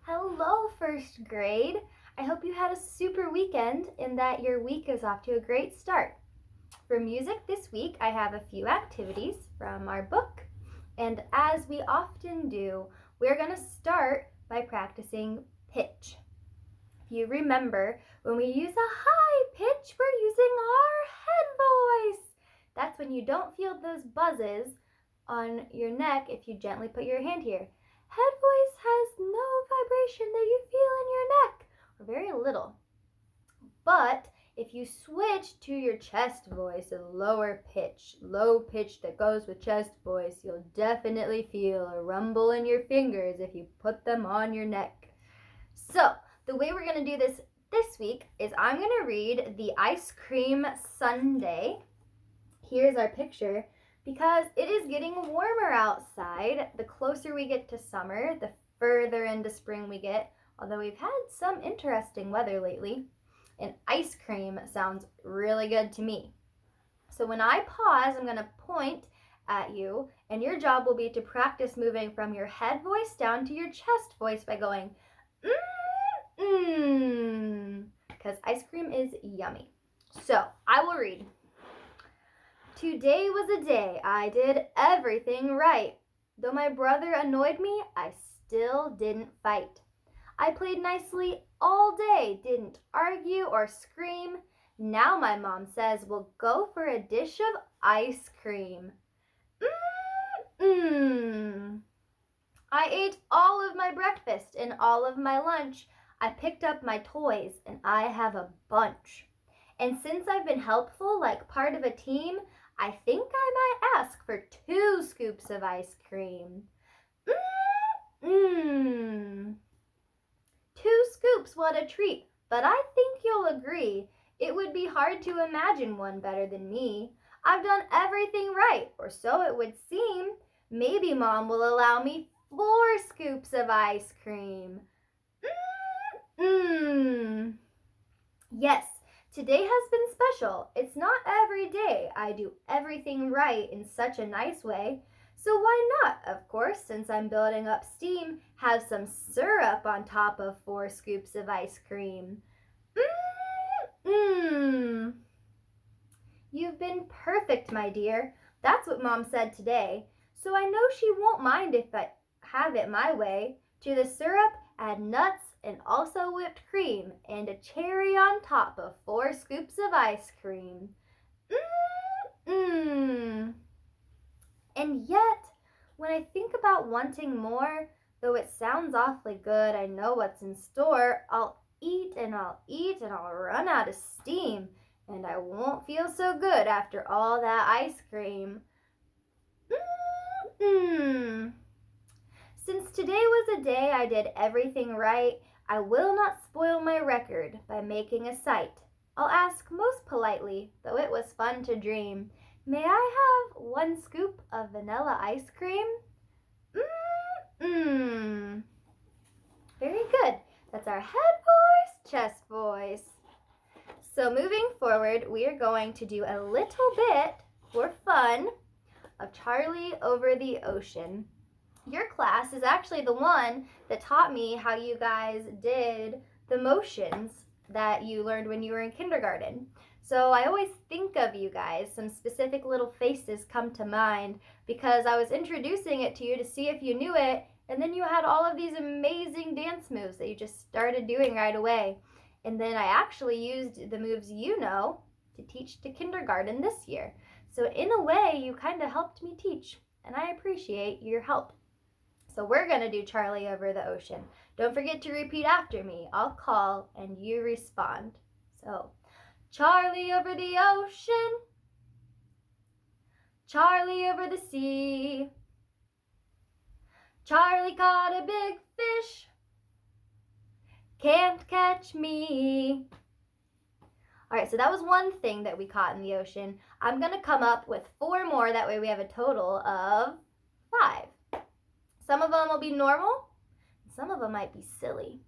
Hello, first grade. I hope you had a super weekend and that your week is off to a great start. For music this week, I have a few activities from our book, and as we often do, we're going to start by practicing pitch. If you remember, when we use a high pitch, we're using our head voice. That's when you don't feel those buzzes on your neck if you gently put your hand here. Head voice has no vibration that you feel in your neck, or very little. But if you switch to your chest voice, a lower pitch, low pitch that goes with chest voice, you'll definitely feel a rumble in your fingers if you put them on your neck. So the way we're going to do this week is I'm going to read the ice cream sundae. Here's our picture. Because it is getting warmer outside, the closer we get to summer, the further into spring we get, although we've had some interesting weather lately, and ice cream sounds really good to me. So when I pause, I'm going to point at you, and your job will be to practice moving from your head voice down to your chest voice by going, because ice cream is yummy. So I will read. Today was a day I did everything right. Though my brother annoyed me, I still didn't fight. I played nicely all day, didn't argue or scream. Now my mom says we'll go for a dish of ice cream. I ate all of my breakfast and all of my lunch. I picked up my toys and I have a bunch. And since I've been helpful like part of a team, I think I might ask for 2 scoops of ice cream. 2 scoops, what a treat. But I think you'll agree, it would be hard to imagine one better than me. I've done everything right, or so it would seem. Maybe Mom will allow me 4 scoops of ice cream. Yes. Today has been special. It's not every day I do everything right in such a nice way. So why not, of course, since I'm building up steam, have some syrup on top of 4 scoops of ice cream. You've been perfect, my dear. That's what Mom said today. So I know she won't mind if I have it my way. To the syrup, add nuts and also whipped cream and a cherry on top of 4 scoops of ice cream. And yet, when I think about wanting more, though it sounds awfully good, I know what's in store, I'll eat and I'll run out of steam, and I won't feel so good after all that ice cream. Since today was a day I did everything right, I will not spoil my record by making a sight. I'll ask most politely, though it was fun to dream, may I have 1 scoop of vanilla ice cream? Very good. That's our head voice, chest voice. So moving forward, we are going to do a little bit, for fun, of Charlie Over the Ocean. Your class is actually the one that taught me how you guys did the motions that you learned when you were in kindergarten. So I always think of you guys, some specific little faces come to mind because I was introducing it to you to see if you knew it, and then you had all of these amazing dance moves that you just started doing right away. And then I actually used the moves you know to teach to kindergarten this year. So in a way, you kind of helped me teach, and I appreciate your help. So we're going to do Charlie Over the Ocean. Don't forget to repeat after me. I'll call and you respond. So, Charlie over the ocean, Charlie over the sea, Charlie caught a big fish, can't catch me. All right, so that was one thing that we caught in the ocean. I'm going to come up with 4 more. That way we have a total of 5. Some of them will be normal, some of them might be silly.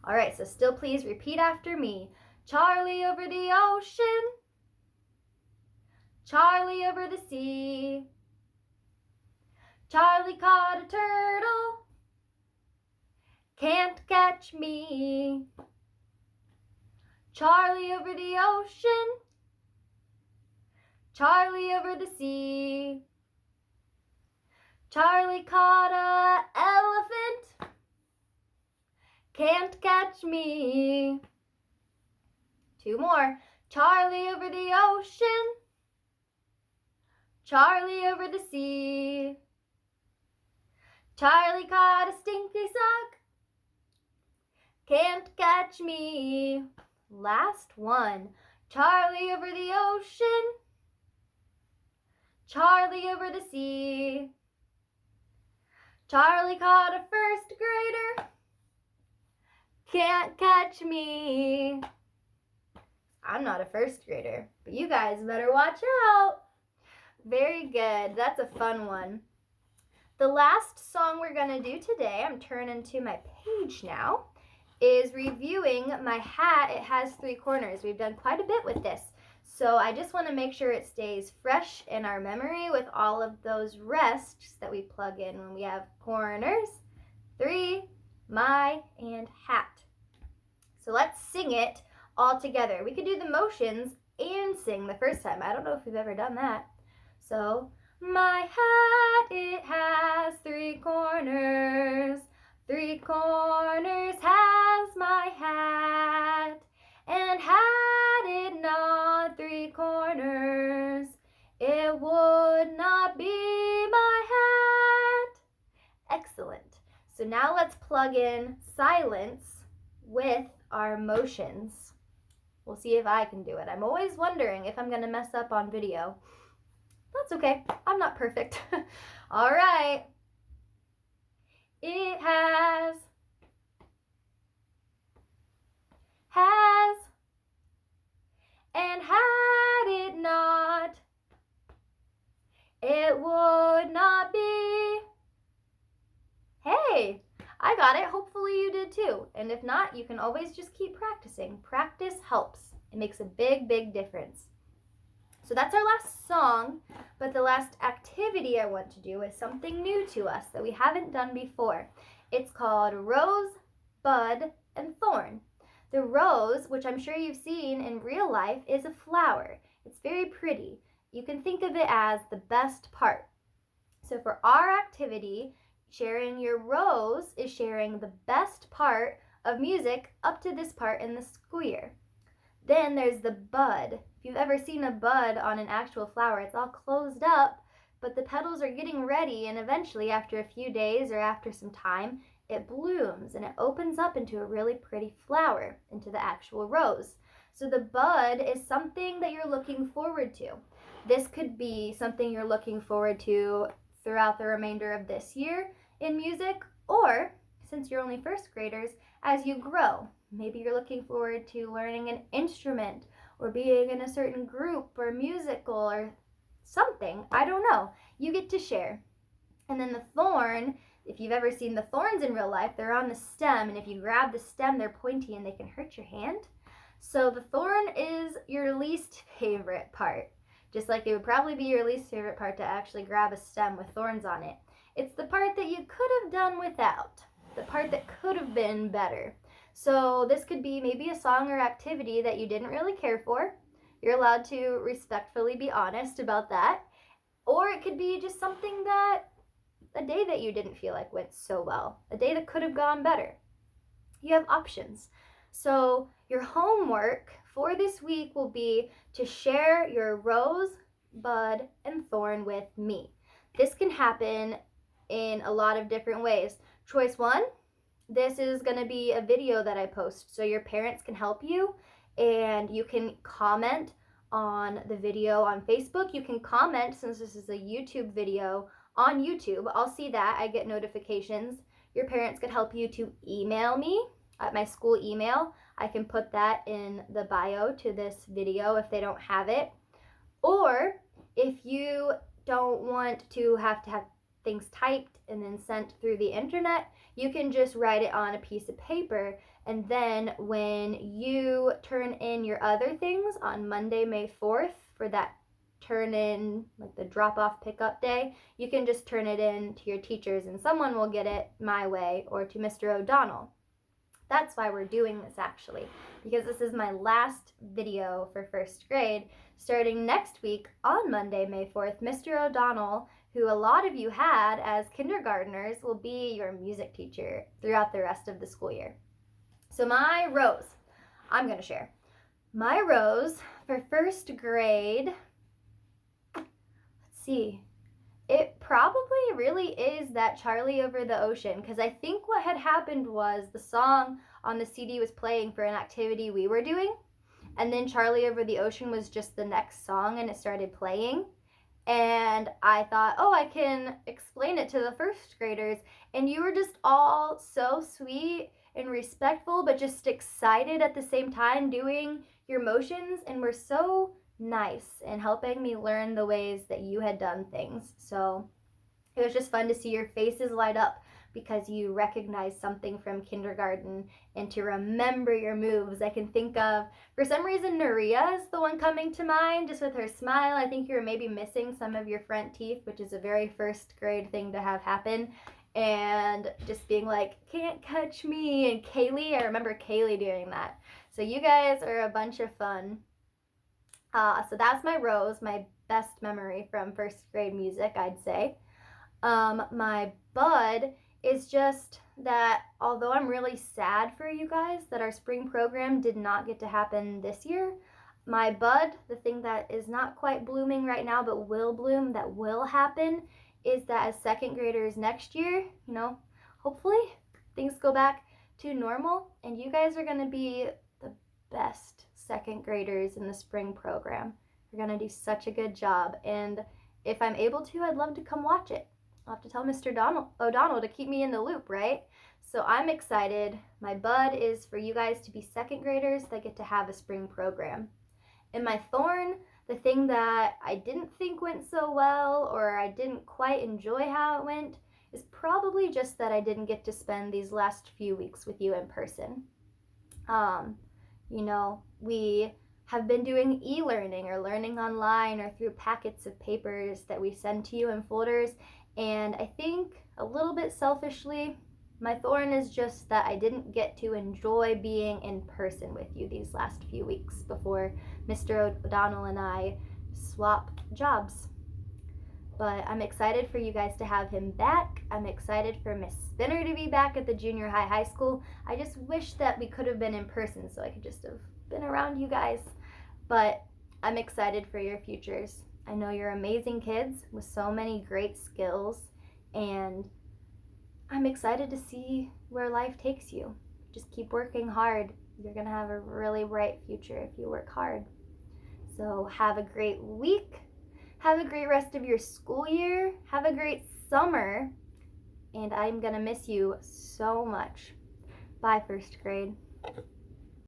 All right, so still please repeat after me. Charlie over the ocean, Charlie over the sea, Charlie caught a turtle, can't catch me. Charlie over the ocean, Charlie over the sea. Charlie caught a elephant, can't catch me. Two more. Charlie over the ocean, Charlie over the sea. Charlie caught a stinky sock, can't catch me. Last one. Charlie over the ocean, Charlie over the sea. Charlie caught a first grader, can't catch me. I'm not a first grader, but you guys better watch out. Very good. That's a fun one. The last song we're going to do today, I'm turning to my page now, is reviewing my hat. It has 3 corners. We've done quite a bit with this. So I just want to make sure it stays fresh in our memory with all of those rests that we plug in when we have corners, 3, my, and hat. So let's sing it all together. We could do the motions and sing the first time. I don't know if we've ever done that. So, my hat, it has 3 corners. 3 corners has my hat. And had it not 3 corners, it would not be my hat. Excellent. So now let's plug in silence with our motions. We'll see if I can do it. I'm always wondering if I'm going to mess up on video. That's okay. I'm not perfect. All right. It has, and had it not, it would not be. Hey, I got it. Hopefully you did too. And if not, you can always just keep practicing. Practice helps. It makes a big, big difference. So that's our last song, but the last activity I want to do is something new to us that we haven't done before. It's called Rose, Bud, and Thorn. The rose, which I'm sure you've seen in real life, is a flower. It's very pretty. You can think of it as the best part. So for our activity, sharing your rose is sharing the best part of music up to this part in the square. Then there's the bud. If you've ever seen a bud on an actual flower, it's all closed up, but the petals are getting ready, and eventually, after a few days or after some time, it blooms and it opens up into a really pretty flower, into the actual rose. So the bud is something that you're looking forward to. This could be something you're looking forward to throughout the remainder of this year in music, or, since you're only first graders, as you grow. Maybe you're looking forward to learning an instrument or being in a certain group or musical or something. I don't know. You get to share. And then the thorn, if you've ever seen the thorns in real life, they're on the stem, and if you grab the stem, they're pointy and they can hurt your hand. So the thorn is your least favorite part. Just like it would probably be your least favorite part to actually grab a stem with thorns on it. It's the part that you could have done without. The part that could have been better. So this could be maybe a song or activity that you didn't really care for. You're allowed to respectfully be honest about that. Or it could be just something that, a day that you didn't feel like went so well. A day that could have gone better. You have options. So your homework for this week will be to share your rose, bud, and thorn with me. This can happen in a lot of different ways. Choice 1, this is going to be a video that I post, so your parents can help you, and you can comment on the video on Facebook. You can comment, since this is a YouTube video, on YouTube. I'll see that. I get notifications. Your parents could help you to email me at my school email. I can put that in the bio to this video if they don't have it. Or if you don't want to have things typed and then sent through the internet, you can just write it on a piece of paper, and then when you turn in your other things on Monday, May 4th for that turn in, like the drop-off pickup day, you can just turn it in to your teachers and someone will get it my way or to Mr. O'Donnell. That's why we're doing this actually, because this is my last video for first grade. Starting next week on Monday, May 4th, Mr. O'Donnell, who a lot of you had as kindergartners, will be your music teacher throughout the rest of the school year. So my rows, I'm going to share. My rows for first grade, let's see, it probably really is that Charlie Over the Ocean, because I think what had happened was the song on the CD was playing for an activity we were doing, and then Charlie Over the Ocean was just the next song and it started playing. And I thought, oh, I can explain it to the first graders. And you were just all so sweet and respectful, but just excited at the same time doing your motions, and were so nice and helping me learn the ways that you had done things. So it was just fun to see your faces light up because you recognized something from kindergarten and to remember your moves. I can think of, for some reason, Naria is the one coming to mind, just with her smile. I think you were maybe missing some of your front teeth, which is a very first grade thing to have happen. And just being like, can't catch me. And Kaylee, I remember Kaylee doing that. So you guys are a bunch of fun. So that's my rows, my best memory from first grade music, I'd say. My bud is just that although I'm really sad for you guys that our spring program did not get to happen this year, my bud, the thing that is not quite blooming right now but will bloom, that will happen, is that as second graders next year, hopefully things go back to normal and you guys are going to be the best second graders in the spring program. You're going to do such a good job, and if I'm able to, I'd love to come watch it. I'll have to tell Mr. O'Donnell to keep me in the loop, right? So I'm excited. My bud is for you guys to be second graders that get to have a spring program. And my thorn, the thing that I didn't think went so well, or I didn't quite enjoy how it went, is probably just that I didn't get to spend these last few weeks with you in person. We have been doing e-learning or learning online or through packets of papers that we send to you in folders. And I think a little bit selfishly, my thorn is just that I didn't get to enjoy being in person with you these last few weeks before Mr. O'Donnell and I swapped jobs. But I'm excited for you guys to have him back. I'm excited for Miss Spinner to be back at the junior high school. I just wish that we could have been in person so I could just have been around you guys. But I'm excited for your futures. I know you're amazing kids with so many great skills, and I'm excited to see where life takes you. Just keep working hard. You're going to have a really bright future if you work hard. So have a great week. Have a great rest of your school year. Have a great summer. And I'm going to miss you so much. Bye, first grade.